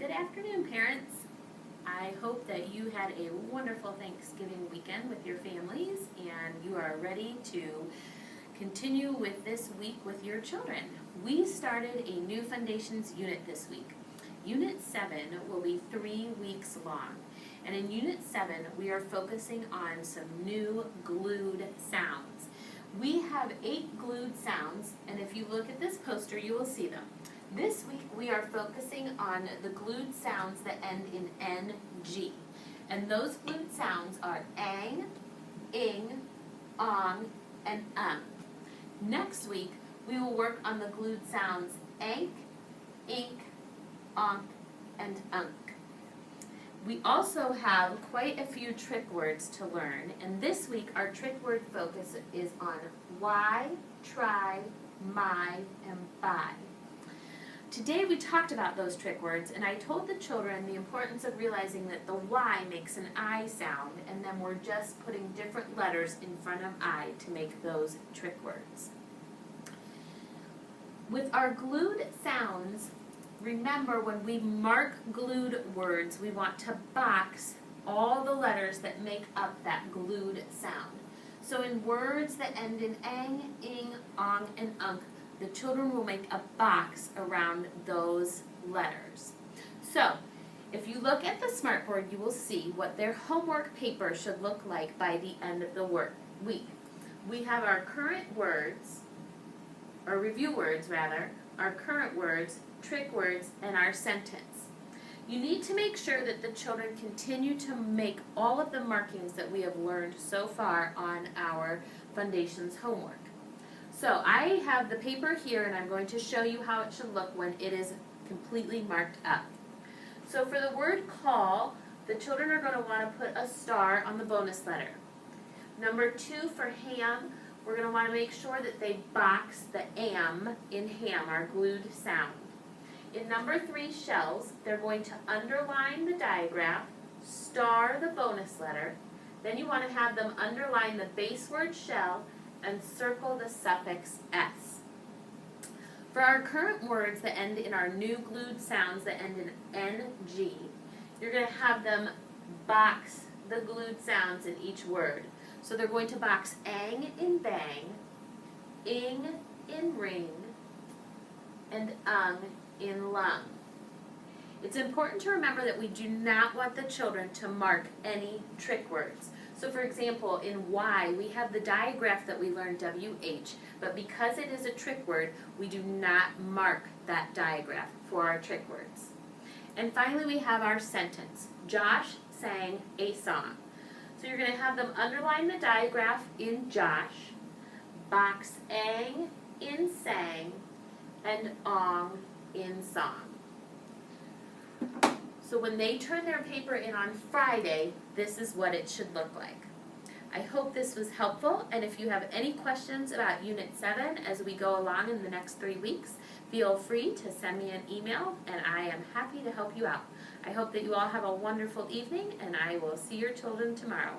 Good afternoon, parents. I hope that you had a wonderful Thanksgiving weekend with your families and you are ready to continue with this week with your children. We started a new Fundations unit this week. Unit 7 will be 3 weeks long. And in Unit 7, we are focusing on some new glued sounds. We have 8 glued sounds, and if you look at this poster, you will see them. This week, we are focusing on the glued sounds that end in NG. And those glued sounds are ang, ing, ong, and Next week, we will work on the glued sounds ank, ink, onk, and unk. We also have quite a few trick words to learn, and this week our trick word focus is on why, try, my, and buy. Today we talked about those trick words, and I told the children the importance of realizing that the Y makes an I sound, and then we're just putting different letters in front of I to make those trick words. With our glued sounds, remember when we mark glued words, we want to box all the letters that make up that glued sound. So in words that end in ang, ing, ong, and unk, the children will make a box around those letters. So, if you look at the smartboard, you will see what their homework paper should look like by the end of the week. We have our current words, or review words rather, our current words, trick words, and our sentence. You need to make sure that the children continue to make all of the markings that we have learned so far on our Fundations homework. So I have the paper here, and I'm going to show you how it should look when it is completely marked up. So for the word call, the children are going to want to put a star on the bonus letter. Number 2 for ham, we're going to want to make sure that they box the am in ham, our glued sound. In number 3, shells, they're going to underline the diagraph, star the bonus letter, then you want to have them underline the base word shell, and circle the suffix s. For our current words that end in our new glued sounds that end in ng, you're going to have them box the glued sounds in each word. So they're going to box ang in bang, ing in ring, and ung in lung. It's important to remember that we do not want the children to mark any trick words. So for example, in Y, we have the diagraph that we learned, WH, but because it is a trick word, we do not mark that diagraph for our trick words. And finally, we have our sentence. Josh sang a song. So you're going to have them underline the diagraph in Josh, box ang in sang, and ong in song. So when they turn their paper in on Friday, this is what it should look like. I hope this was helpful, and if you have any questions about Unit 7 as we go along in the next 3 weeks, feel free to send me an email, and I am happy to help you out. I hope that you all have a wonderful evening, and I will see your children tomorrow.